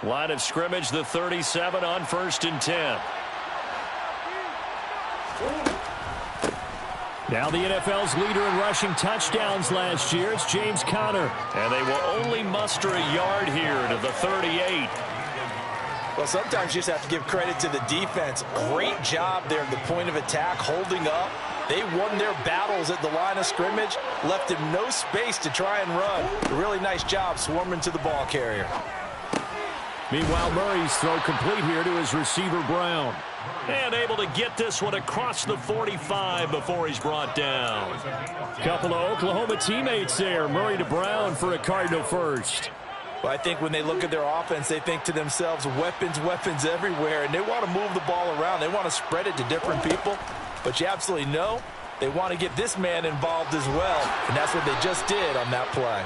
Line of scrimmage, the 37 on 1st and 10. Now the NFL's leader in rushing touchdowns last year, it's James Conner. And they will only muster a yard here to the 38. Well, sometimes you just have to give credit to the defense. Great job there at the point of attack, holding up. They won their battles at the line of scrimmage, left him no space to try and run. A really nice job swarming to the ball carrier. Meanwhile, Murray's throw complete here to his receiver, Brown. And able to get this one across the 45 before he's brought down. Couple of Oklahoma teammates there. Murray to Brown for a Cardinal first. Well, I think when they look at their offense, they think to themselves, weapons, weapons everywhere, and they want to move the ball around. They want to spread it to different people, but you absolutely know they want to get this man involved as well, and that's what they just did on that play.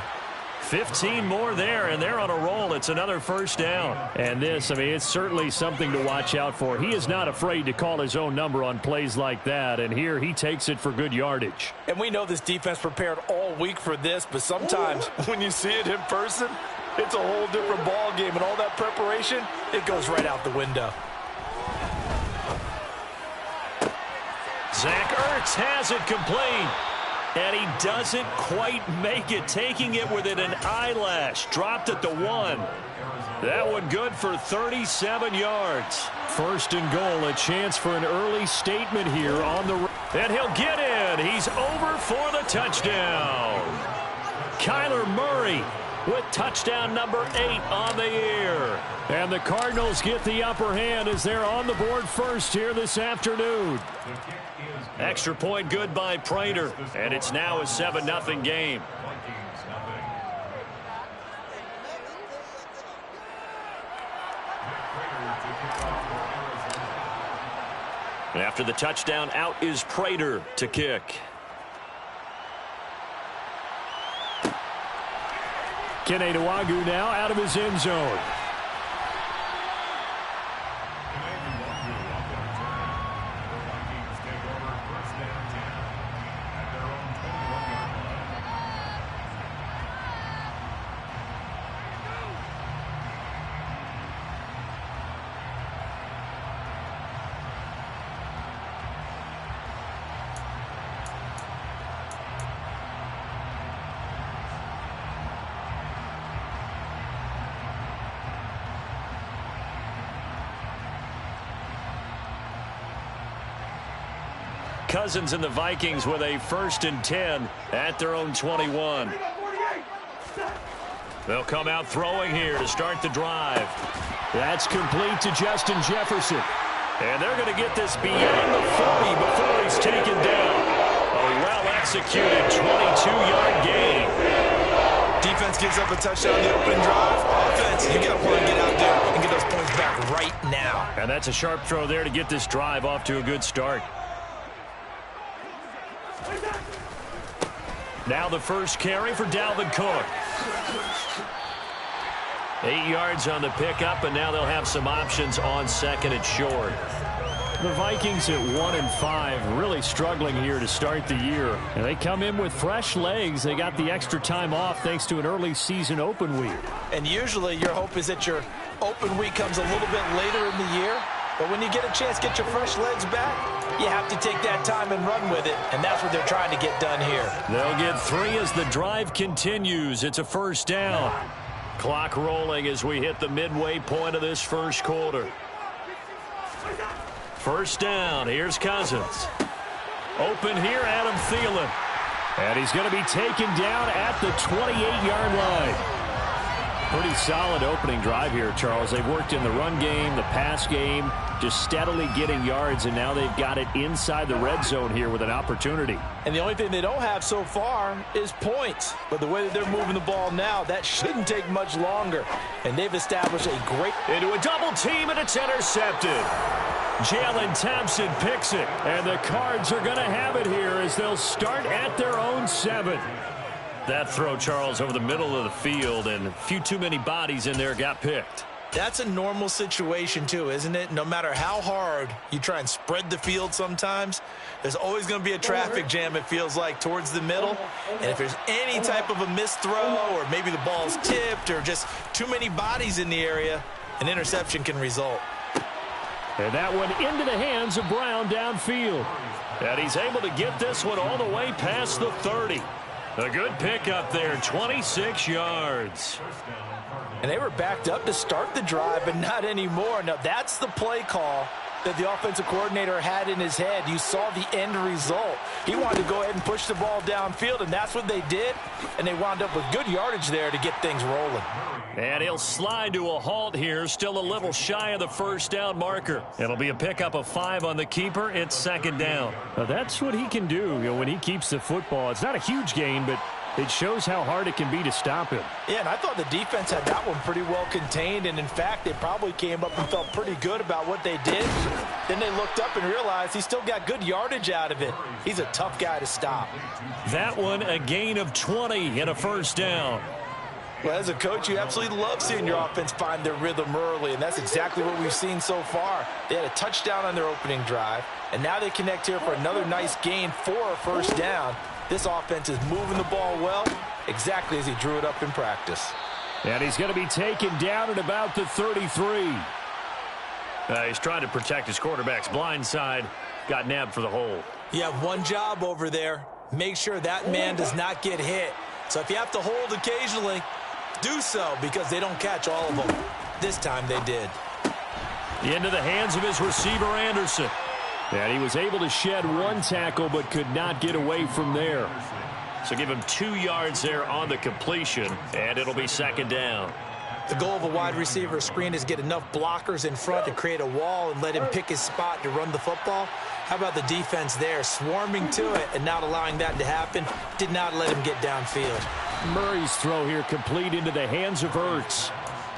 15 more there, and they're on a roll. It's another first down. And this, I mean, it's certainly something to watch out for. He is not afraid to call his own number on plays like that, and here he takes it for good yardage. And we know this defense prepared all week for this, but sometimes when you see it in person, it's a whole different ball game, and all that preparation, it goes right out the window. Zach Ertz has it complete. And he doesn't quite make it, taking it within an eyelash. Dropped at the 1. That one good for 37 yards. First and goal, a chance for an early statement here on the... And he'll get in. He's over for the touchdown. Kyler Murray with touchdown number 8 on the year. And the Cardinals get the upper hand as they're on the board first here this afternoon. Extra point good by Prater, and it's now a 7-0 game. After the touchdown, out is Prater to kick. Kene Nwangwu now out of his end zone. Cousins and the Vikings with a 1st and 10 at their own 21. They'll come out throwing here to start the drive. That's complete to Justin Jefferson. And they're going to get this beyond the 40 before he's taken down. A well-executed 22-yard gain. Defense gives up a touchdown on the open drive. Offense, you got to want to get out there and get those points back right now. And that's a sharp throw there to get this drive off to a good start. Now the first carry for Dalvin Cook. 8 yards on the pickup, and now they'll have some options on 2nd and short. The Vikings at 1-5, really struggling here to start the year. And they come in with fresh legs. They got the extra time off thanks to an early season open week. And usually your hope is that your open week comes a little bit later in the year. But when you get a chance to get your fresh legs back, you have to take that time and run with it, and that's what they're trying to get done here. They'll get 3 as the drive continues. It's a first down. Clock rolling as we hit the midway point of this first quarter. First down. Here's Cousins. Open here, Adam Thielen. And he's going to be taken down at the 28-yard line. Pretty solid opening drive here, Charles. They've worked in the run game, the pass game, just steadily getting yards, and now they've got it inside the red zone here with an opportunity. And the only thing they don't have so far is points. But the way that they're moving the ball now, that shouldn't take much longer. And they've established a great... Into a double team, and it's intercepted. Jalen Thompson picks it, and the Cards are going to have it here as they'll start at their own 7. That throw, Charles, over the middle of the field, and a few too many bodies in there got picked. That's a normal situation too, isn't it? No matter how hard you try and spread the field sometimes, there's always going to be a traffic jam, it feels like, towards the middle. And if there's any type of a missed throw or maybe the ball's tipped or just too many bodies in the area, an interception can result. And that one into the hands of Brown downfield. And he's able to get this one all the way past the 30. A good pickup there, 26 yards. And they were backed up to start the drive, but not anymore. Now, that's the play call that the offensive coordinator had in his head. You saw the end result. He wanted to go ahead and push the ball downfield, and that's what they did. And they wound up with good yardage there to get things rolling. And he'll slide to a halt here, still a little shy of the first down marker. It'll be a pickup of 5 on the keeper. It's second down. Now, that's what he can do, when he keeps the football. It's not a huge gain, but it shows how hard it can be to stop him. Yeah, and I thought the defense had that one pretty well contained, and in fact, they probably came up and felt pretty good about what they did. Then they looked up and realized he still got good yardage out of it. He's a tough guy to stop. That one, a gain of 20 and a first down. Well, as a coach, you absolutely love seeing your offense find their rhythm early, and that's exactly what we've seen so far. They had a touchdown on their opening drive, and now they connect here for another nice gain for a first down. This offense is moving the ball well, exactly as he drew it up in practice. And he's going to be taken down at about the 33. He's trying to protect his quarterback's blind side. Got nabbed for the hold. You have one job over there. Make sure that man does not get hit. So if you have to hold occasionally, do so, because they don't catch all of them. This time they did. Into the hands of his receiver, Anderson. And he was able to shed one tackle but could not get away from there. So give him 2 yards there on the completion, and it'll be second down. The goal of a wide receiver screen is get enough blockers in front to create a wall and let him pick his spot to run the football. How about the defense there, swarming to it and not allowing that to happen? Did not let him get downfield. Murray's throw here complete into the hands of Ertz.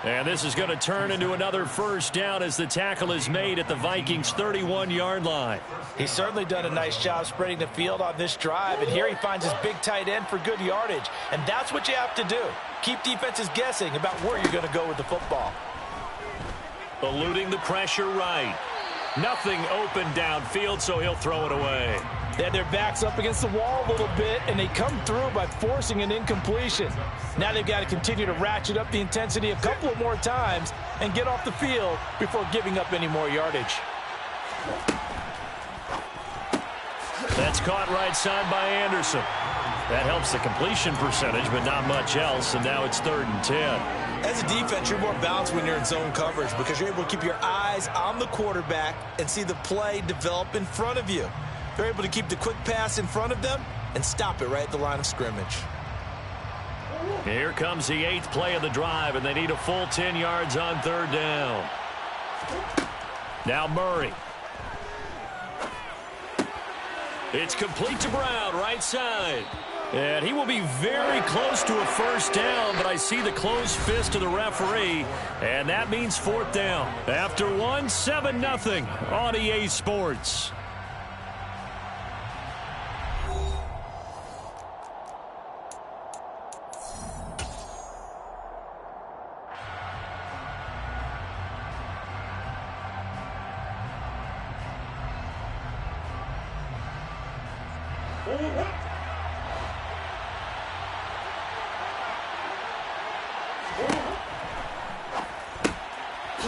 And this is going to turn into another first down as the tackle is made at the Vikings' 31-yard line. He's certainly done a nice job spreading the field on this drive, and here he finds his big tight end for good yardage. And that's what you have to do. Keep defenses guessing about where you're going to go with the football. Eluding the pressure right. Nothing open downfield, so he'll throw it away. They had their backs up against the wall a little bit, and they come through by forcing an incompletion. Now they've got to continue to ratchet up the intensity a couple of more times and get off the field before giving up any more yardage. That's caught right side by Anderson. That helps the completion percentage, but not much else, and now it's 3rd and 10. As a defense, you're more balanced when you're in zone coverage because you're able to keep your eyes on the quarterback and see the play develop in front of you. They're able to keep the quick pass in front of them and stop it right at the line of scrimmage. Here comes the 8th play of the drive, and they need a full 10 yards on 3rd down. Now Murray. It's complete to Brown, right side. And he will be very close to a first down, but I see the closed fist of the referee, and that means 4th down. After 7-0 on EA Sports.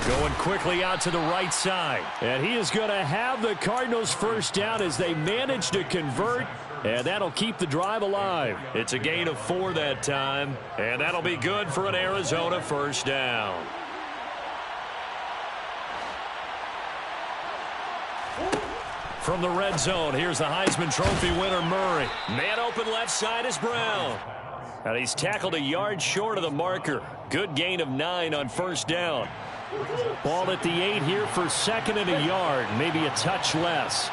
Going quickly out to the right side. And he is going to have the Cardinals first down as they manage to convert. And that'll keep the drive alive. It's a gain of 4 that time. And that'll be good for an Arizona first down. From the red zone, here's the Heisman Trophy winner, Murray. Man open left side is Brown. And he's tackled a yard short of the marker. Good gain of 9 on first down. Ball at the 8 here for 2nd and a yard, maybe a touch less.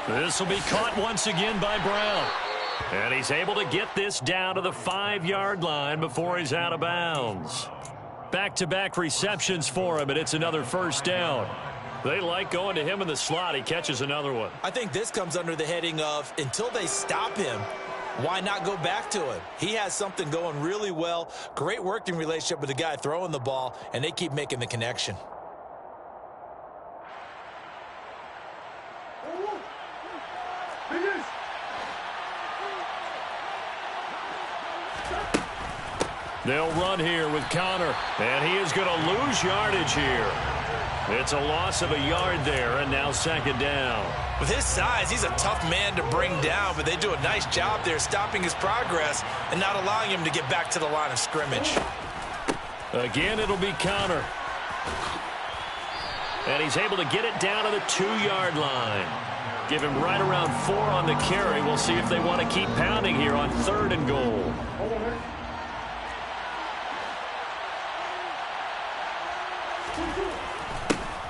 This will be caught once again by Brown. And he's able to get this down to the 5-yard line before he's out of bounds. Back-to-back receptions for him, and it's another first down. They like going to him in the slot. He catches another one. I think this comes under the heading of until they stop him, Why not go back to him? He has something going really well. Great working relationship with the guy throwing the ball, and they keep making the connection. They'll run here with Connor, and he is going to lose yardage here. It's a loss of a yard there, and now second down. With his size, he's a tough man to bring down, but they do a nice job there stopping his progress and not allowing him to get back to the line of scrimmage. Again, it'll be Connor. And he's able to get it down to the 2-yard line. Give him right around 4 on the carry. We'll see if they want to keep pounding here on 3rd and goal.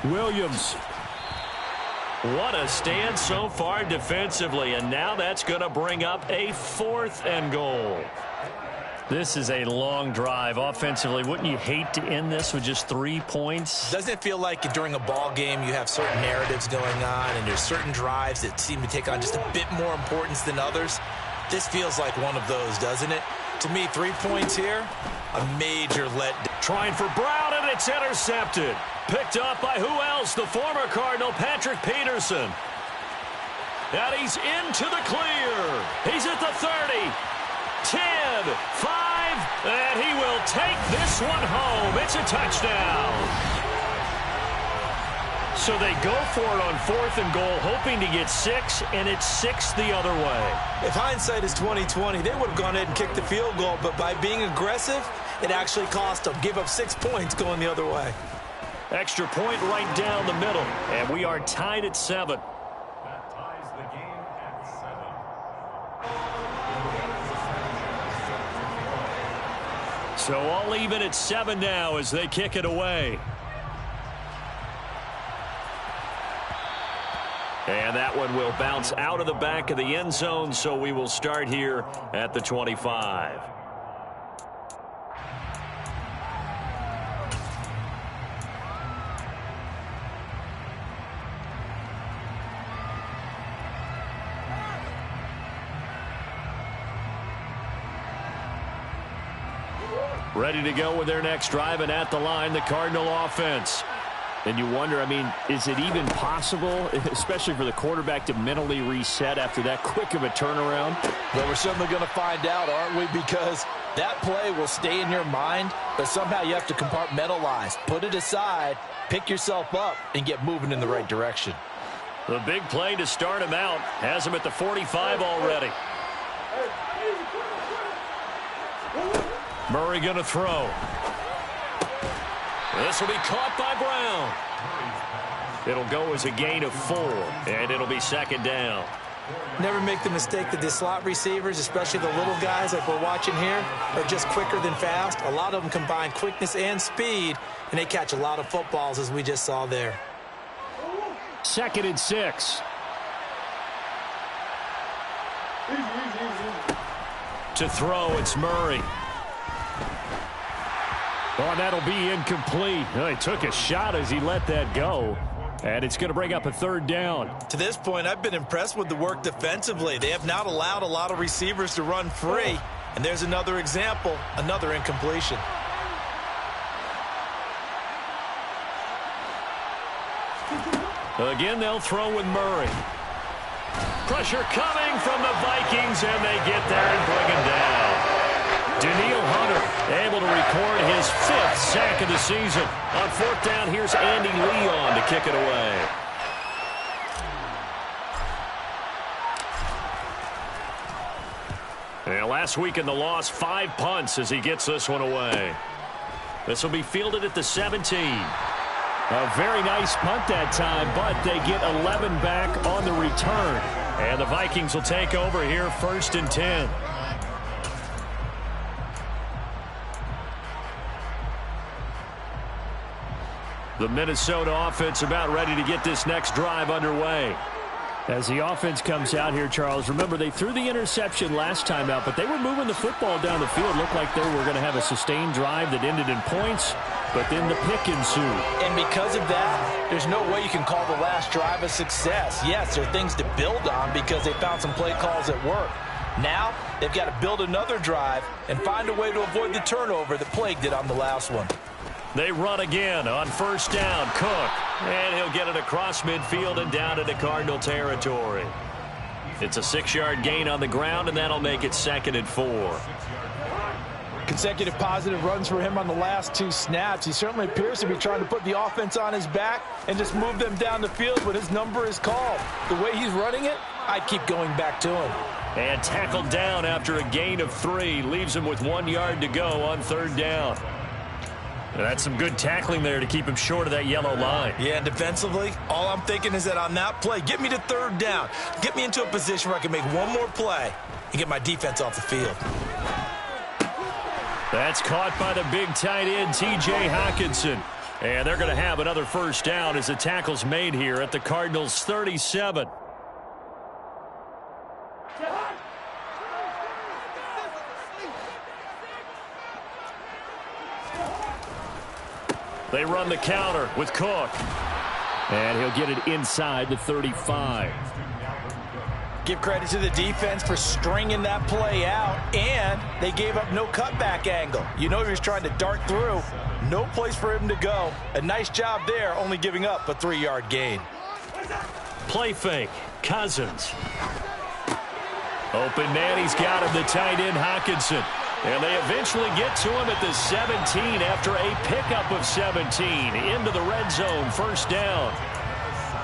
Williams. What a stand so far defensively, and now that's going to bring up a 4th and goal. This is a long drive offensively. Wouldn't you hate to end this with just 3 points? Doesn't it feel like during a ball game you have certain narratives going on and there's certain drives that seem to take on just a bit more importance than others? This feels like one of those, doesn't it? To me, 3 points here, a major letdown. Trying for Brown, and it's intercepted. Picked up by who else? The former Cardinal, Patrick Peterson. And he's into the clear. He's at the 30, 10, 5, and he will take this one home. It's a touchdown. So they go for it on 4th and goal, hoping to get 6, and it's 6 the other way. If hindsight is 20/20, they would have gone ahead and kicked the field goal, but by being aggressive, it actually cost them. Give up 6 points going the other way. Extra point right down the middle, and we are tied at 7. That ties the game at 7. So all even at 7 now as they kick it away. And that one will bounce out of the back of the end zone, so we will start here at the 25. Ready to go with their next drive, and at the line, the Cardinal offense. And you wonder, I mean, is it even possible, especially for the quarterback, to mentally reset after that quick of a turnaround? Well, we're certainly going to find out, aren't we? Because that play will stay in your mind, but somehow you have to compartmentalize. Put it aside, pick yourself up, and get moving in the right direction. The big play to start him out has him at the 45 already. Murray going to throw. This will be caught by Brown. It'll go as a gain of 4, and it'll be second down. Never make the mistake that the slot receivers, especially the little guys like we're watching here, are just quicker than fast. A lot of them combine quickness and speed, and they catch a lot of footballs, as we just saw there. 2nd and 6. To throw, it's Murray. Oh, that'll be incomplete. Oh, he took a shot as he let that go. And it's going to bring up a 3rd down. To this point, I've been impressed with the work defensively. They have not allowed a lot of receivers to run free. And there's another example, another incompletion. Again, they'll throw with Murray. Pressure coming from the Vikings, and they get there and bring him down. Daniil Hunter able to record his 5th sack of the season. On 4th down, here's Andy Leon to kick it away. And last week in the loss, 5 punts as he gets this one away. This will be fielded at the 17. A very nice punt that time, but they get 11 back on the return. And the Vikings will take over here 1st and 10. The Minnesota offense about ready to get this next drive underway. As the offense comes out here, Charles, remember they threw the interception last time out, but they were moving the football down the field. Looked like they were going to have a sustained drive that ended in points, but then the pick ensued. And because of that, there's no way you can call the last drive a success. Yes, there are things to build on because they found some play calls that work. Now, they've got to build another drive and find a way to avoid the turnover that plagued it on the last one. They run again on first down. Cook. And he'll get it across midfield and down into Cardinal territory. It's a 6-yard gain on the ground, and that'll make it 2nd and 4. Consecutive positive runs for him on the last 2 snaps. He certainly appears to be trying to put the offense on his back and just move them down the field when his number is called. The way he's running it, I'd keep going back to him. And tackled down after a gain of 3. Leaves him with 1 yard to go on 3rd down. And that's some good tackling there to keep him short of that yellow line. Yeah, and defensively, all I'm thinking is that on that play, get me to 3rd down. Get me into a position where I can make one more play and get my defense off the field. That's caught by the big tight end, T.J. Hockenson. And they're going to have another first down as the tackle's made here at the Cardinals' 37. They run the counter with Cook. And he'll get it inside the 35. Give credit to the defense for stringing that play out, and they gave up no cutback angle. You know he was trying to dart through. No place for him to go. A nice job there, only giving up a 3-yard gain. Play fake. Cousins. Open man. He's got him, the tight end, Hockenson. And they eventually get to him at the 17 after a pickup of 17. Into the red zone, first down.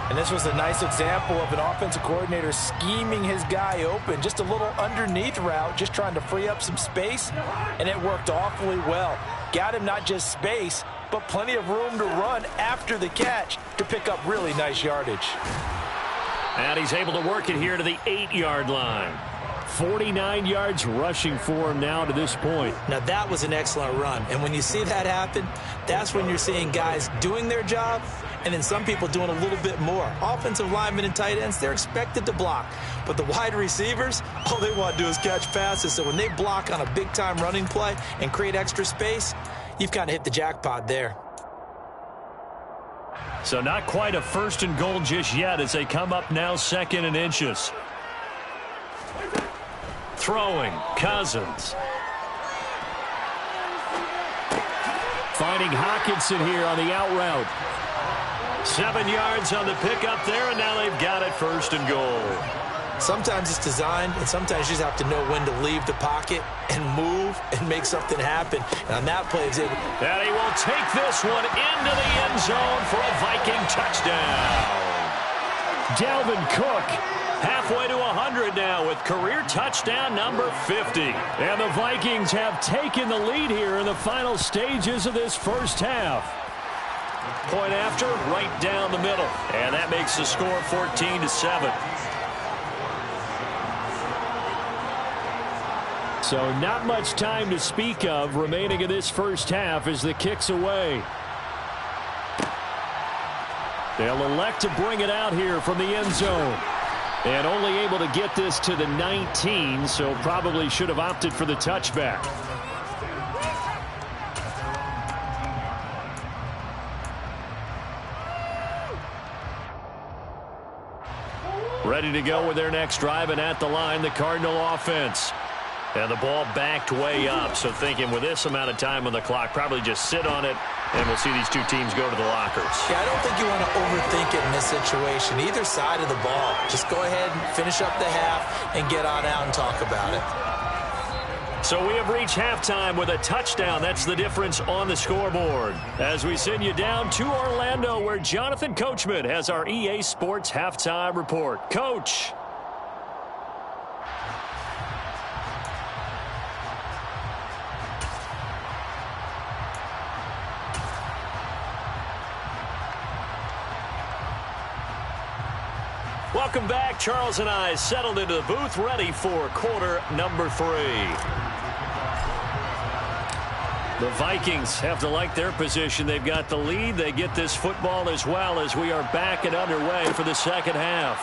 And this was a nice example of an offensive coordinator scheming his guy open. Just a little underneath route, just trying to free up some space, and it worked awfully well. Got him not just space, but plenty of room to run after the catch to pick up really nice yardage. And he's able to work it here to the 8-yard line. 49 yards rushing for him now to this point. Now that was an excellent run. And when you see that happen, that's when you're seeing guys doing their job and then some people doing a little bit more. Offensive linemen and tight ends, they're expected to block. But the wide receivers, all they want to do is catch passes. So when they block on a big-time running play and create extra space, you've kind of hit the jackpot there. So not quite a 1st and goal just yet as they come up now 2nd and inches. Throwing, Cousins. Finding Hockenson here on the out route. 7 yards on the pickup there, and now they've got it 1st and goal. Sometimes it's designed, and sometimes you just have to know when to leave the pocket and move and make something happen. And on that play, he's able. And he will take this one into the end zone for a Viking touchdown. Dalvin Cook halfway to 100 now with career touchdown number 50. And the Vikings have taken the lead here in the final stages of this first half. Point after, right down the middle. And that makes the score 14-7. So not much time to speak of remaining in this first half as the kick's away. They'll elect to bring it out here from the end zone. And only able to get this to the 19, so probably should have opted for the touchback. Ready to go with their next drive, and at the line, the Cardinal offense. And the ball backed way up, so thinking with this amount of time on the clock, probably just sit on it, and we'll see these two teams go to the lockers. Yeah, I don't think you want to overthink it in this situation. Either side of the ball. Just go ahead and finish up the half and get on out and talk about it. So we have reached halftime with a touchdown. That's the difference on the scoreboard. As we send you down to Orlando, where Jonathan Coachman has our EA Sports halftime report. Coach. Welcome back. Charles and I settled into the booth, ready for quarter number 3. The Vikings have to like their position. They've got the lead. They get this football as well as we are back and underway for the second half.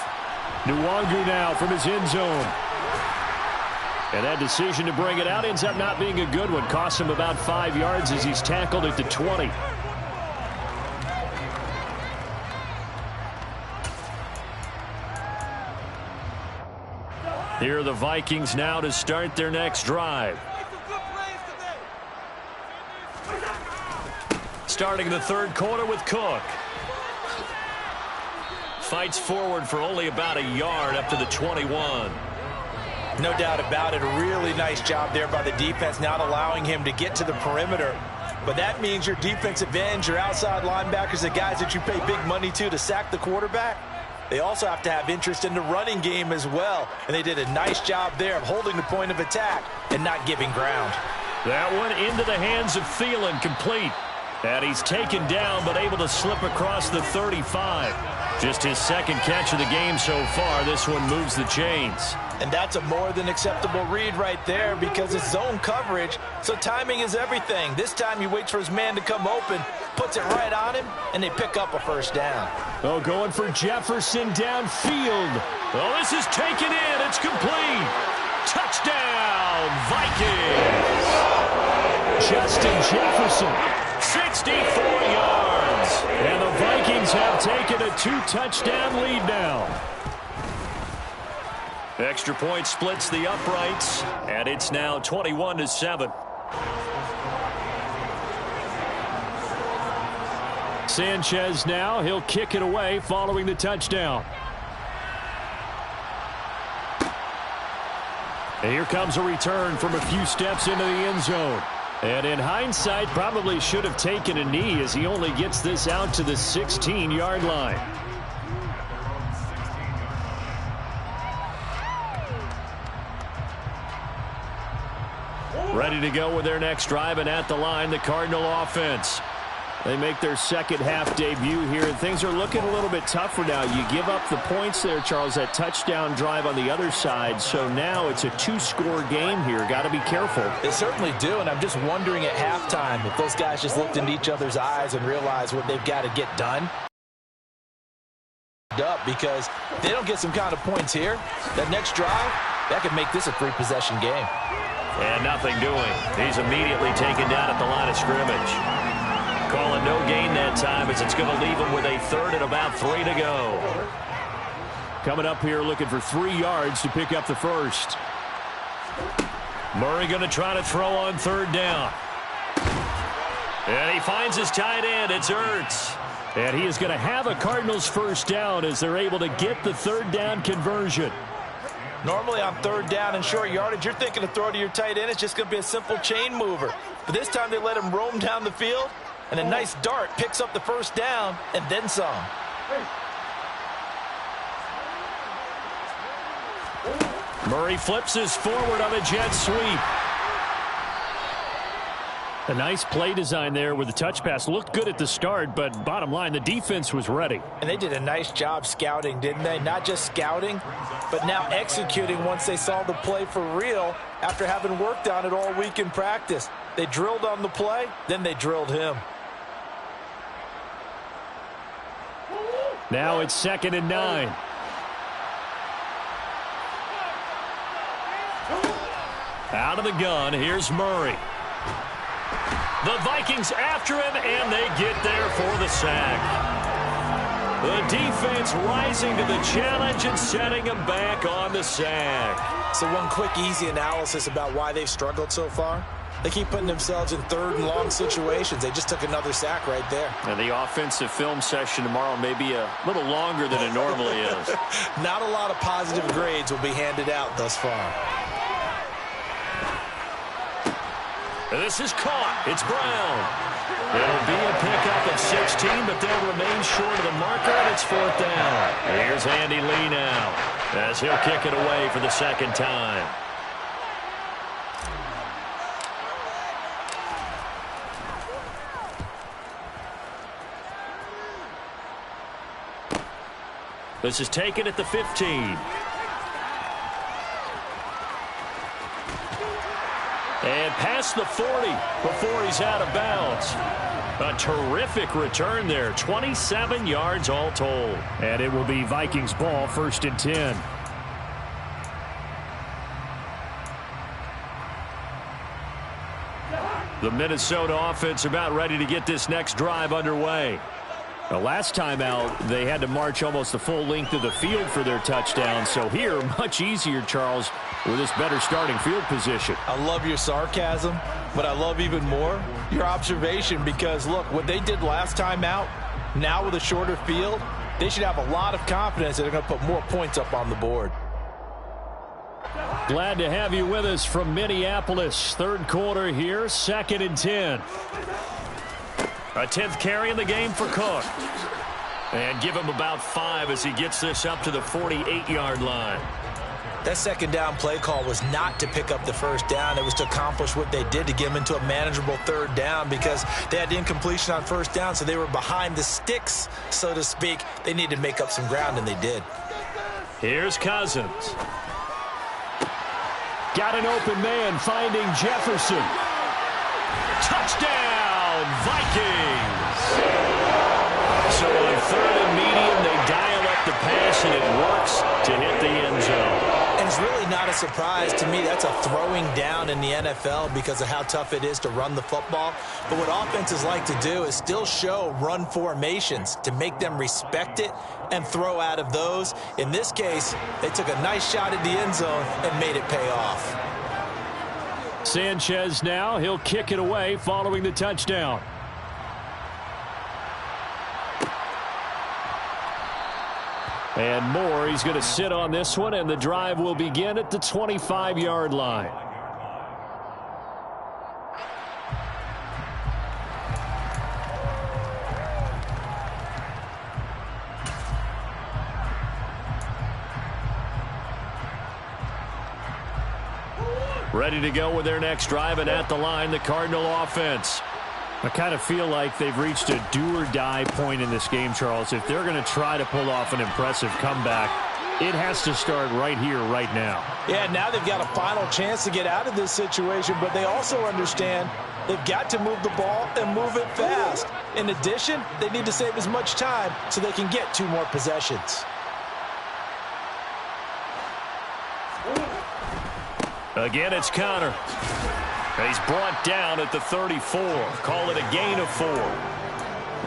Nwangu now from his end zone. And that decision to bring it out ends up not being a good one. Costs him about 5 yards as he's tackled at the 20. Here are the Vikings now to start their next drive. Starting the third quarter with Cook. Fights forward for only about a yard up to the 21. No doubt about it. A really nice job there by the defense, not allowing him to get to the perimeter. But that means your defensive ends, your outside linebackers, the guys that you pay big money to sack the quarterback, they also have to have interest in the running game as well. And they did a nice job there of holding the point of attack and not giving ground. That one into the hands of Thielen, complete. And he's taken down but able to slip across the 35. Just his second catch of the game so far. This one moves the chains. And that's a more than acceptable read right there because it's zone coverage, so timing is everything. This time he waits for his man to come open, puts it right on him, and they pick up a first down. Oh, going for Jefferson downfield. Oh, this is taken in. It's complete. Touchdown, Vikings. Justin Jefferson, 64 yards. And the Vikings have taken a 2-touchdown lead now. Extra point splits the uprights, and it's now 21-7. Sanchez now, he'll kick it away following the touchdown. And here comes a return from a few steps into the end zone. And in hindsight, probably should have taken a knee as he only gets this out to the 16-yard line. Ready to go with their next drive, and at the line, the Cardinal offense. They make their second half debut here, and things are looking a little bit tougher now. You give up the points there, Charles, that touchdown drive on the other side, so now it's a 2-score game here. Got to be careful. They certainly do, and I'm just wondering at halftime if those guys just looked into each other's eyes and realized what they've got to get done. Because if they don't get some kind of points here, that next drive, that could make this a 3-possession game. And nothing doing. He's immediately taken down at the line of scrimmage. Calling no gain that time as it's going to leave him with a third and about 3 to go. Coming up here looking for 3 yards to pick up the first. Murray going to try to throw on third down. And he finds his tight end. It's Ertz. And he is going to have a Cardinals first down as they're able to get the third down conversion. Normally on third down and short yardage, you're thinking to throw to your tight end. It's just going to be a simple chain mover. But this time they let him roam down the field, and a nice dart picks up the first down and then some. Murray flips his forward on a jet sweep. A nice play design there with the touch pass. Looked good at the start, but bottom line, the defense was ready. And they did a nice job scouting, didn't they? Not just scouting, but now executing once they saw the play for real after having worked on it all week in practice. They drilled on the play, then they drilled him. Now it's 2nd and 9. Out of the gun, here's Murray. The Vikings after him, and they get there for the sack. The defense rising to the challenge and setting him back on the sack. So one quick, easy analysis about why they've struggled so far. They keep putting themselves in third and long situations. They just took another sack right there. And the offensive film session tomorrow may be a little longer than it normally is. Not a lot of positive grades will be handed out thus far. This is caught. It's Brown. It'll be a pickup of 16, but they'll remain short of the marker, and it's 4th down. Here's Andy Lee now as he'll kick it away for the second time. This is taken at the 15. And past the 40 before he's out of bounds. A terrific return there. 27 yards all told. And it will be Vikings ball, 1st and 10. The Minnesota offense about ready to get this next drive underway. The last time out, they had to march almost the full length of the field for their touchdown. So here, much easier, Charles, with this better starting field position. I love your sarcasm, but I love even more your observation because, look, what they did last time out, now with a shorter field, they should have a lot of confidence that they're going to put more points up on the board. Glad to have you with us from Minneapolis. Third quarter here, 2nd and 10. A 10th carry in the game for Cook. And give him about 5 as he gets this up to the 48-yard line. That second down play call was not to pick up the first down. It was to accomplish what they did to get them into a manageable third down because they had incompletion on first down, so they were behind the sticks, so to speak. They needed to make up some ground, and they did. Here's Cousins. Got an open man finding Jefferson. Touchdown, Vikings! So on 3rd and medium, they dial up the pass, and it works to hit the end zone. And it's really not a surprise to me. That's a throwing down in the NFL because of how tough it is to run the football. But what offenses like to do is still show run formations to make them respect it and throw out of those. In this case, they took a nice shot at the end zone and made it pay off. Sanchez now, he'll kick it away following the touchdown. And Moore, he's going to sit on this one, and the drive will begin at the 25-yard line. Ready to go with their next drive, and at the line, the Cardinal offense. I kind of feel like they've reached a do-or-die point in this game, Charles. If they're going to try to pull off an impressive comeback, it has to start right here, right now. Yeah, now they've got a final chance to get out of this situation, but they also understand they've got to move the ball and move it fast. In addition, they need to save as much time so they can get 2 more possessions. Again, it's Connor. He's brought down at the 34. Call it a gain of 4.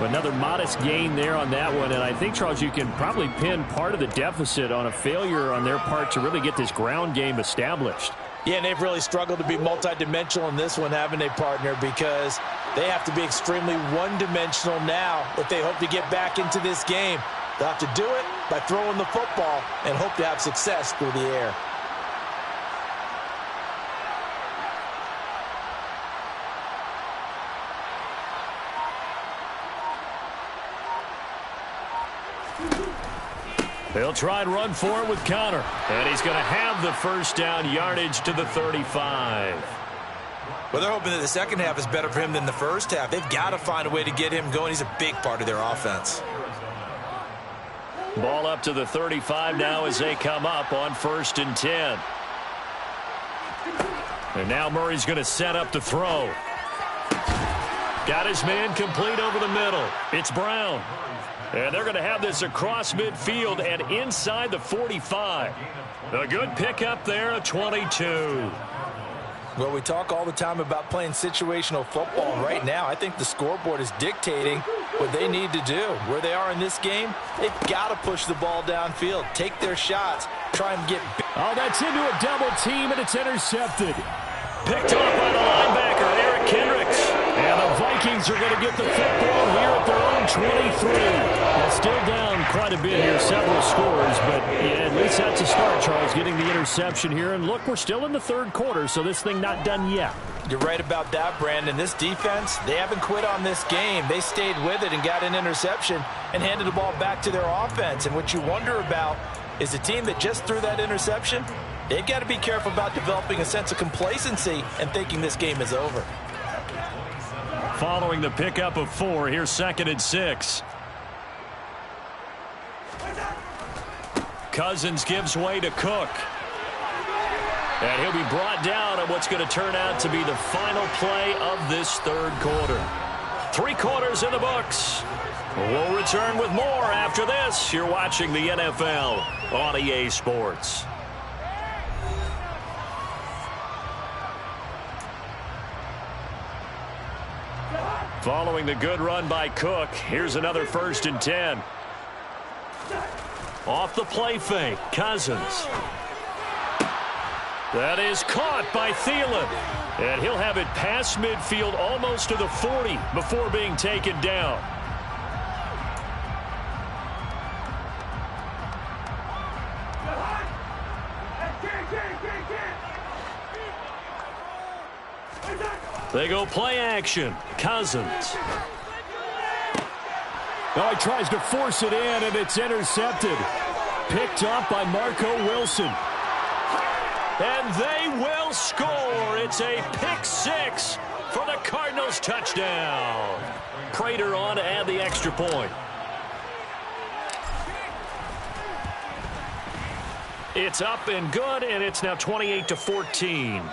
Another modest gain there on that one. And I think, Charles, you can probably pin part of the deficit on a failure on their part to really get this ground game established. Yeah, and they've really struggled to be multidimensional in this one, haven't they, partner? Because they have to be extremely one-dimensional now if they hope to get back into this game. They'll have to do it by throwing the football and hope to have success through the air. They'll try and run for it with Connor. And he's going to have the first down yardage to the 35. Well, they're hoping that the second half is better for him than the first half. They've got to find a way to get him going. He's a big part of their offense. Ball up to the 35 now as they come up on 1st and 10. And now Murray's going to set up the throw. Got his man complete over the middle. It's Brown. And they're going to have this across midfield and inside the 45. A good pickup there at 22. Well, we talk all the time about playing situational football. And right now, I think the scoreboard is dictating what they need to do. Where they are in this game, they've got to push the ball downfield, take their shots, try and get... Oh, that's into a double team, and it's intercepted. Picked up by the linebacker, Eric Kendricks. And the Vikings are going to get the football here at their own 23. They're still down quite a bit here, several scores, but yeah, at least that's a start, Charles, getting the interception here. And look, we're still in the 3rd quarter, so this thing not done yet. You're right about that, Brandon. This defense, they haven't quit on this game. They stayed with it and got an interception and handed the ball back to their offense. And what you wonder about is the team that just threw that interception, they've got to be careful about developing a sense of complacency and thinking this game is over. Following the pickup of 4, here's 2nd and 6. Cousins gives way to Cook. And he'll be brought down on what's going to turn out to be the final play of this 3rd quarter. 3 quarters in the books. We'll return with more after this. You're watching the NFL on EA Sports. Following the good run by Cook, here's another 1st and 10. Off the play fake, Cousins. That is caught by Thielen. And he'll have it past midfield almost to the 40 before being taken down. They go play action. Cousins. Oh, he tries to force it in, and it's intercepted. Picked up by Marco Wilson. And they will score. It's a pick 6 for the Cardinals touchdown. Prater on to add the extra point. It's up and good, and it's now 28-14.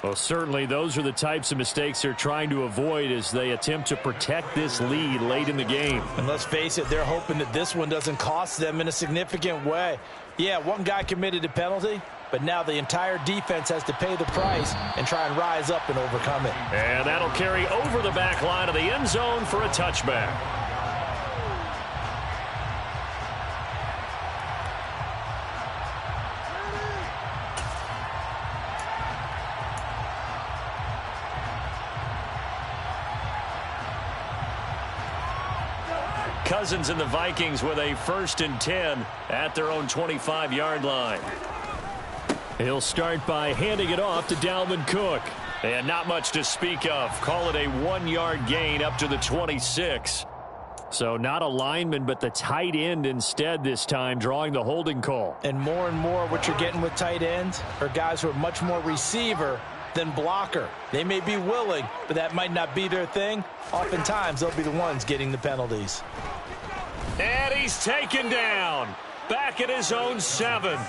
Well, certainly those are the types of mistakes they're trying to avoid as they attempt to protect this lead late in the game. And let's face it, they're hoping that this one doesn't cost them in a significant way. Yeah, one guy committed a penalty, but now the entire defense has to pay the price and try and rise up and overcome it. And that'll carry over the back line of the end zone for a touchback. Cousins and the Vikings with a 1st and 10 at their own 25-yard line. He'll start by handing it off to Dalvin Cook. And not much to speak of. Call it a 1-yard gain up to the 26. So not a lineman, but the tight end instead this time, drawing the holding call. And more what you're getting with tight ends are guys who are much more receiver than blocker. They may be willing, but that might not be their thing. Oftentimes, they'll be the ones getting the penalties. And he's taken down. Back at his own 7.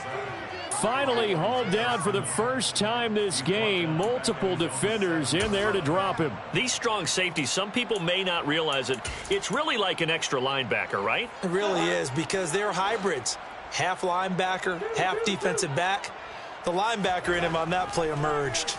Finally hauled down for the first time this game. Multiple defenders in there to drop him. These strong safeties, some people may not realize it. It's really like an extra linebacker, right? It really is, because they're hybrids. Half linebacker, half defensive back. The linebacker in him on that play emerged.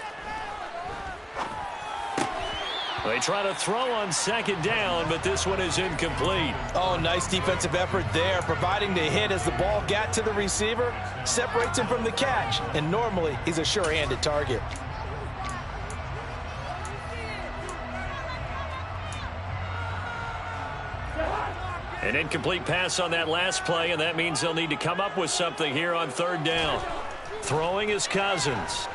They try to throw on 2nd down, but this one is incomplete. Oh, nice defensive effort there, providing the hit as the ball got to the receiver, separates him from the catch, and normally he's a sure-handed target. An incomplete pass on that last play, and that means they'll need to come up with something here on 3rd down. Throwing is Cousins.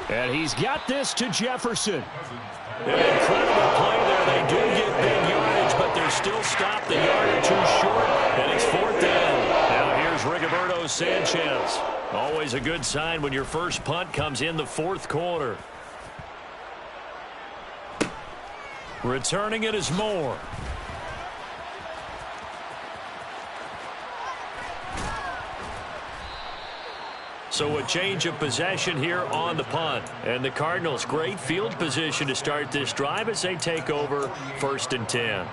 And he's got this to Jefferson. An incredible play there. They do get big yardage, but they're still stopped the yard or 2 short, and it's 4th down. Now here's Rigoberto Sanchez. Always a good sign when your first punt comes in the 4th quarter. Returning it is Moore. So a change of possession here on the punt. And the Cardinals, great field position to start this drive as they take over 1st and 10.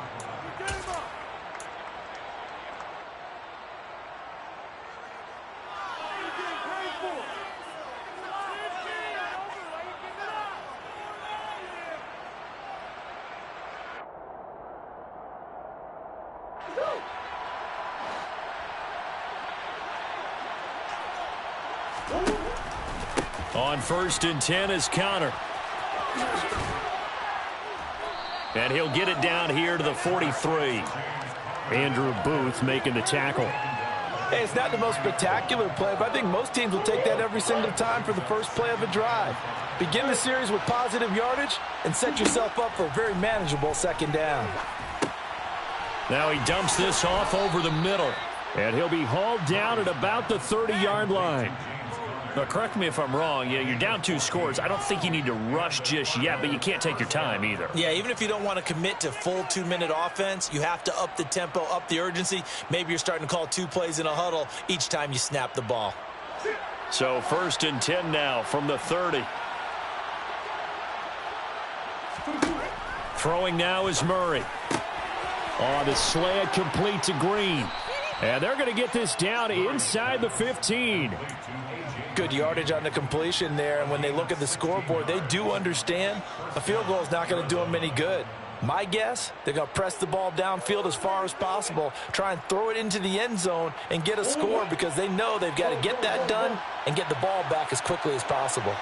On 1st and 10 is Connor. And he'll get it down here to the 43. Andrew Booth making the tackle. Hey, it's not the most spectacular play, but I think most teams will take that every single time for the first play of a drive. Begin the series with positive yardage and set yourself up for a very manageable 2nd down. Now he dumps this off over the middle. And he'll be hauled down at about the 30-yard line. Now, correct me if I'm wrong. Yeah, you're down 2 scores. I don't think you need to rush just yet, but you can't take your time either. Yeah, even if you don't want to commit to full 2-minute offense, you have to up the tempo, up the urgency. Maybe you're starting to call 2 plays in a huddle each time you snap the ball. So 1st and 10 now from the 30. Throwing now is Murray. Oh, the slant complete to Green. And they're going to get this down inside the 15. Good yardage on the completion there, and when they look at the scoreboard, they do understand a field goal is not going to do them any good. My guess, they're going to press the ball downfield as far as possible, try and throw it into the end zone and get a score because they know they've got to get that done and get the ball back as quickly as possible.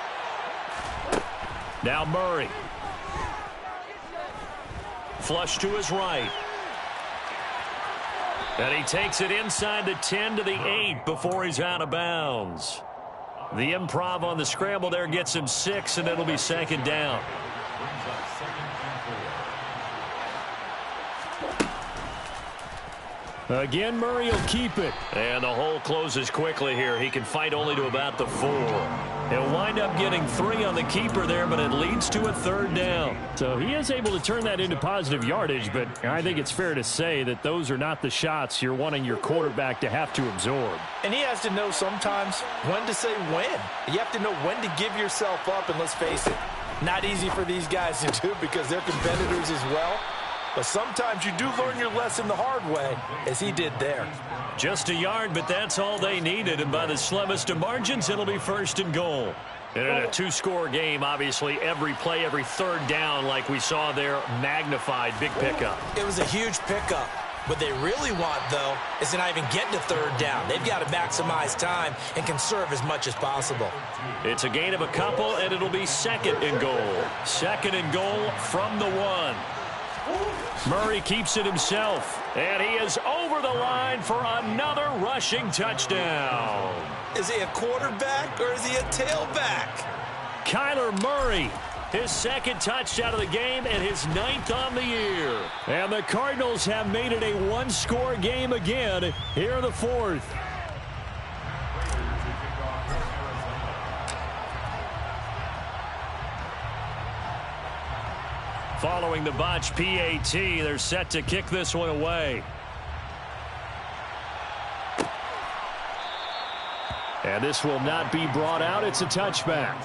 Now Murray. Flush to his right. And he takes it inside the 10 to the 8 before he's out of bounds. The improv on the scramble there gets him 6, and it'll be second down. Again, Murray will keep it. And the hole closes quickly here. He can fight only to about the 4. He'll wind up getting 3 on the keeper there, but it leads to a third down. So he is able to turn that into positive yardage, but I think it's fair to say that those are not the shots you're wanting your quarterback to have to absorb. And he has to know sometimes when to say when. You have to know when to give yourself up, and let's face it, not easy for these guys to do because they're competitors as well. But sometimes you do learn your lesson the hard way, as he did there. Just a yard, but that's all they needed. And by the slimmest of margins, it'll be first and goal. And in a 2-score game, obviously, every play, every third down, like we saw there, magnified. Big pickup. It was a huge pickup. What they really want, though, is to not even get to third down. They've got to maximize time and conserve as much as possible. It's a gain of a couple, and it'll be second and goal. Second and goal from the 1. Murray keeps it himself, and he is over the line for another rushing touchdown. Is he a quarterback or is he a tailback? Kyler Murray, his second touchdown of the game and his 9th on the year. And the Cardinals have made it a 1-score game again here in the 4th. Following the botch PAT, they're set to kick this one away. And this will not be brought out. It's a touchback.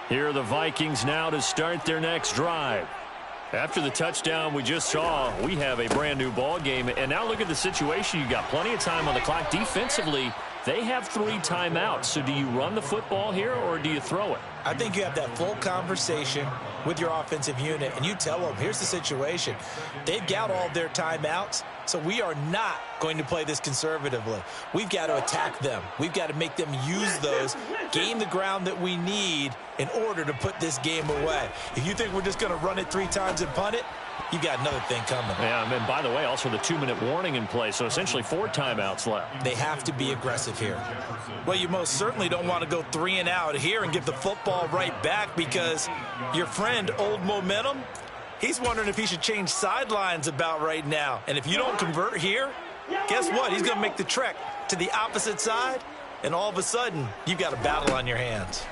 Here are the Vikings now to start their next drive. After the touchdown we just saw, we have a brand new ball game. And now look at the situation. You've got plenty of time on the clock. Defensively, they have 3 timeouts. So do you run the football here or do you throw it? I think you have that full conversation with your offensive unit, and you tell them, here's the situation. They've got all their timeouts, so we are not going to play this conservatively. We've got to attack them. We've got to make them use those, gain the ground that we need in order to put this game away. If you think we're just going to run it 3 times and punt it, you got another thing coming. Yeah, and by the way, also the 2-minute warning in play, so essentially 4 timeouts left. They have to be aggressive here. Well, you most certainly don't want to go 3 and out here and give the football right back because your friend, Old Momentum, he's wondering if he should change sidelines about right now. And if you don't convert here, guess what? He's going to make the trek to the opposite side, and all of a sudden, you've got a battle on your hands.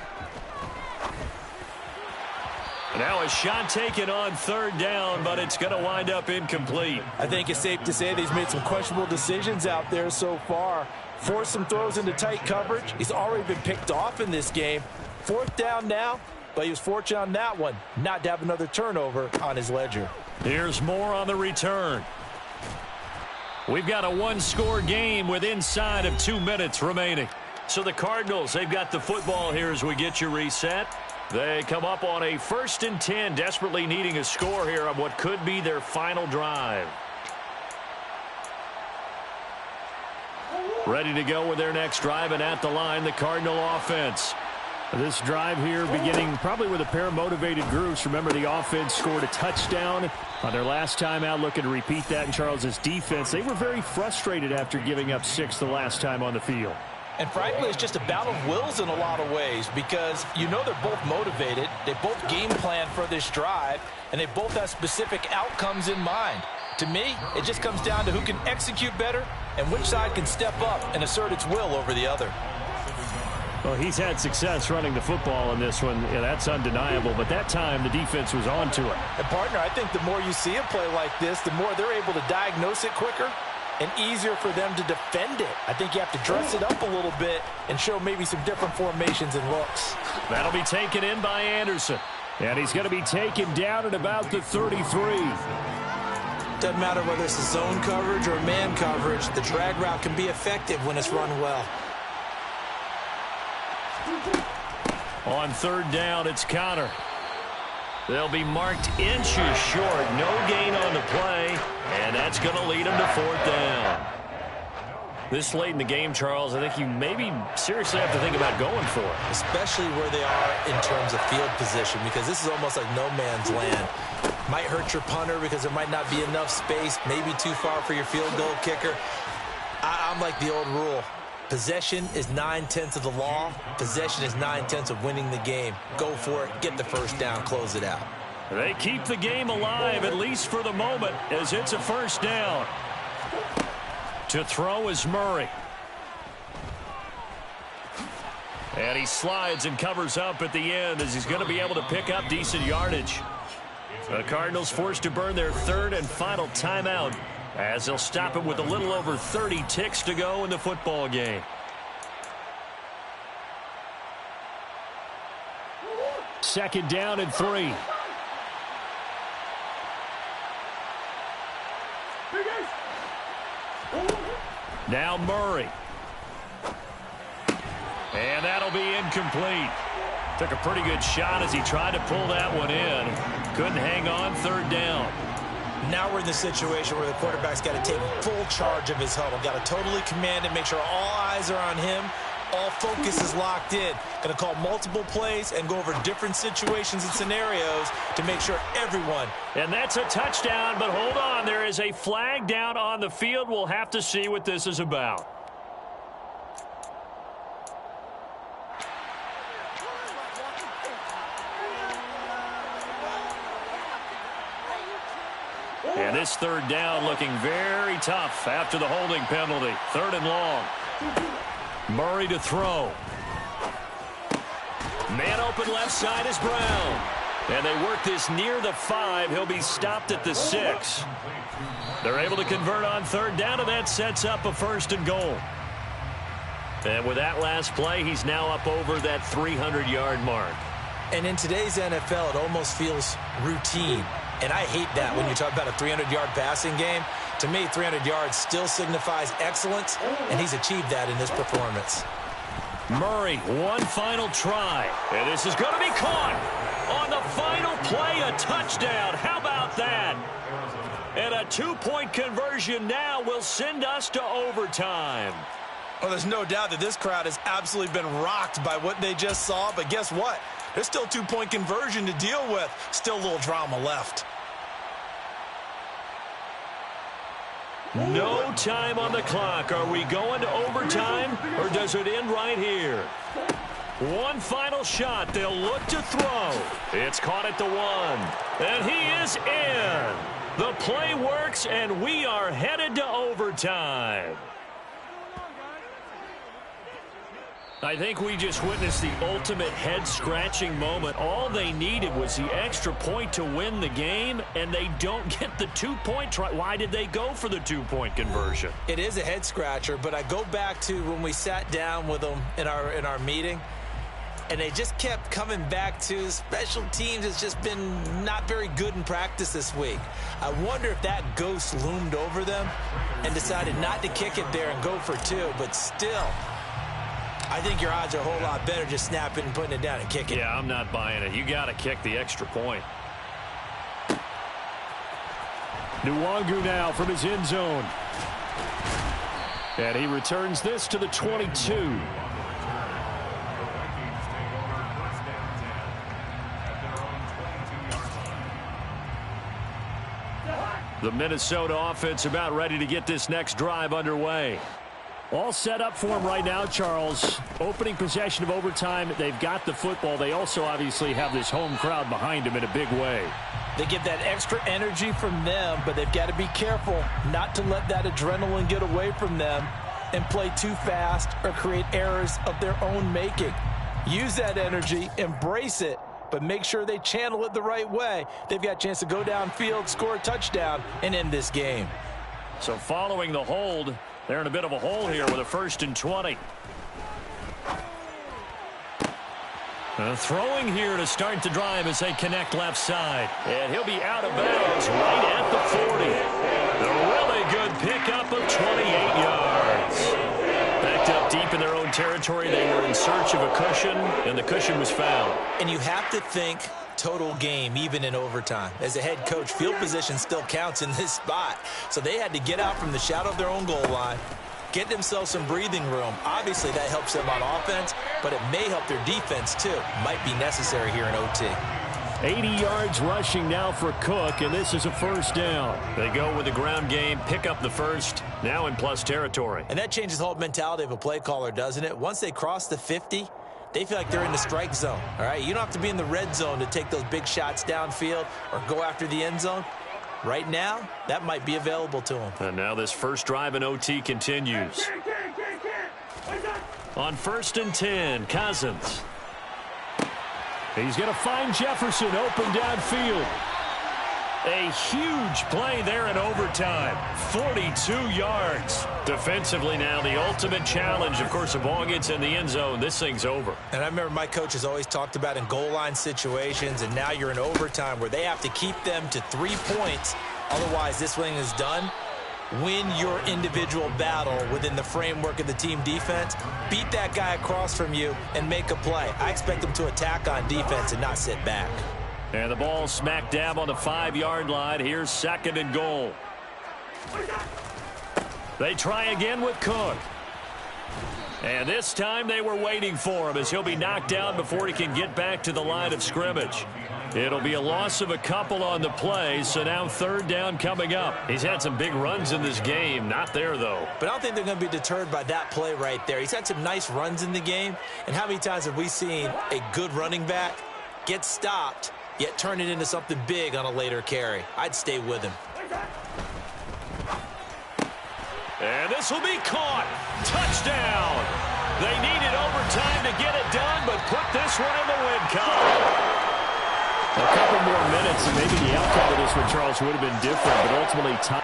Now a shot taken on 3rd down, but it's going to wind up incomplete. I think it's safe to say that he's made some questionable decisions out there so far. Forced some throws into tight coverage. He's already been picked off in this game. 4th down now, but he was fortunate on that one not to have another turnover on his ledger. Here's more on the return. We've got a 1-score game with inside of 2 minutes remaining. So the Cardinals, they've got the football here as we get you reset. They come up on a 1st and 10, desperately needing a score here on what could be their final drive. Ready to go with their next drive, and at the line, the Cardinal offense. This drive here beginning probably with a pair of motivated groups. Remember, the offense scored a touchdown on their last time out, looking to repeat that in Charles's defense. They were very frustrated after giving up 6 the last time on the field. And frankly, it's just a battle of wills in a lot of ways because you know they're both motivated. They both game plan for this drive, and they both have specific outcomes in mind. To me, it just comes down to who can execute better and which side can step up and assert its will over the other. Well, he's had success running the football in this one. Yeah, that's undeniable. But that time, the defense was on to it. And, partner, I think the more you see a play like this, the more they're able to diagnose it quicker and easier for them to defend it. I think you have to dress it up a little bit and show maybe some different formations and looks. That'll be taken in by Anderson. And he's going to be taken down at about the 33. Doesn't matter whether it's a zone coverage or man coverage, the drag route can be effective when it's run well. On third down, it's Connor. They'll be marked inches short. No gain on the play, and that's going to lead them to fourth down. This late in the game, Charles, I think you maybe seriously have to think about going for it. Especially where they are in terms of field position, because this is almost like no man's land. Might hurt your punter because there might not be enough space, maybe too far for your field goal kicker. I'm like the old rule. Possession is 9/10 of the law. Possession is 9/10 of winning the game. Go for it, get the first down, close it out. They keep the game alive, at least for the moment, as it's a first down. To throw is Murray. And he slides and covers up at the end as he's going to be able to pick up decent yardage. The Cardinals forced to burn their third and final timeout, as they'll stop it with a little over 30 ticks to go in the football game. Second down and 3. Now Murray. And that'll be incomplete. Took a pretty good shot as he tried to pull that one in. Couldn't hang on, third down. Now we're in the situation where the quarterback's got to take full charge of his huddle. Got to totally command it, make sure all eyes are on him. All focus is locked in. Going to call multiple plays and go over different situations and scenarios to make sure everyone. And that's a touchdown, but hold on. There is a flag down on the field. We'll have to see what this is about. And this third down looking very tough after the holding penalty. Third and long. Murray to throw. Man open left side is Brown. And they work this near the 5. He'll be stopped at the 6. They're able to convert on third down, and that sets up a first and goal. And with that last play, he's now up over that 300-yard mark. And in today's NFL, it almost feels routine. And I hate that when you talk about a 300-yard passing game. To me, 300 yards still signifies excellence, and he's achieved that in this performance. Murray, one final try. And this is going to be caught. On the final play, a touchdown. How about that? And a 2-point conversion now will send us to overtime. Well, there's no doubt that this crowd has absolutely been rocked by what they just saw. But guess what? There's still a 2-point conversion to deal with. Still a little drama left. No time on the clock. Are we going to overtime, or does it end right here? One final shot. They'll look to throw. It's caught at the 1. And he is in. The play works, and we are headed to overtime. I think we just witnessed the ultimate head-scratching moment. All they needed was the extra point to win the game, and they don't get the 2-point try. Why did they go for the 2-point conversion? It is a head-scratcher, but I go back to when we sat down with them in our meeting, and they just kept coming back to special teams has just been not very good in practice this week. I wonder if that ghost loomed over them and decided not to kick it there and go for 2, but still, I think your odds are a whole lot better just snapping and putting it down and kicking. Yeah, I'm not buying it. You got to kick the extra point. Nwangu now from his end zone. And he returns this to the 22. The Minnesota offense about ready to get this next drive underway. All set up for him right now, Charles. Opening possession of overtime. They've got the football. They also obviously have this home crowd behind them in a big way. They get that extra energy from them, but they've got to be careful not to let that adrenaline get away from them. and play too fast or create errors of their own making. Use that energy, embrace it, but make sure they channel it the right way. They've got a chance to go downfield, score a touchdown, and end this game. So following the hold, they're in a bit of a hole here with a 1st and 20. Throwing here to start the drive as they connect left side. And he'll be out of bounds right at the 40. A really good pickup of 28 yards. Backed up deep in their own territory. They were in search of a cushion, and the cushion was found. And you have to think total game, even in overtime. As a head coach, field position still counts in this spot. So they had to get out from the shadow of their own goal line, get themselves some breathing room. Obviously, that helps them on offense, but it may help their defense, too. Might be necessary here in OT. 80 yards rushing now for Cook, and this is a 1st down. They go with the ground game, pick up the 1st, now in plus territory. And that changes the whole mentality of a play caller, doesn't it? Once they cross the 50, they feel like they're in the strike zone, all right? You don't have to be in the red zone to take those big shots downfield or go after the end zone. Right now, that might be available to them. And now this first drive in OT continues. On 1st and 10, Cousins. He's going to find Jefferson open downfield. A huge play there in overtime. 42 yards. Defensively now, the ultimate challenge. Of course, the ball gets in the end zone. This thing's over. And I remember my coaches always talked about in goal line situations, and now you're in overtime where they have to keep them to 3 points. Otherwise, this thing is done. Win your individual battle within the framework of the team defense. Beat that guy across from you and make a play. I expect them to attack on defense and not sit back. And the ball smack dab on the 5-yard line. Here's 2nd and goal. They try again with Cook. And this time they were waiting for him as he'll be knocked down before he can get back to the line of scrimmage. It'll be a loss of a couple on the play, so now 3rd down coming up. He's had some big runs in this game. Not there, though. But I don't think they're going to be deterred by that play right there. He's had some nice runs in the game. And how many times have we seen a good running back get stopped, yet turn it into something big on a later carry? I'd stay with him. And this will be caught. Touchdown. They needed overtime to get it done, but put this one in the win column. A couple more minutes, and maybe the outcome of this one, Charles, would have been different, but ultimately time.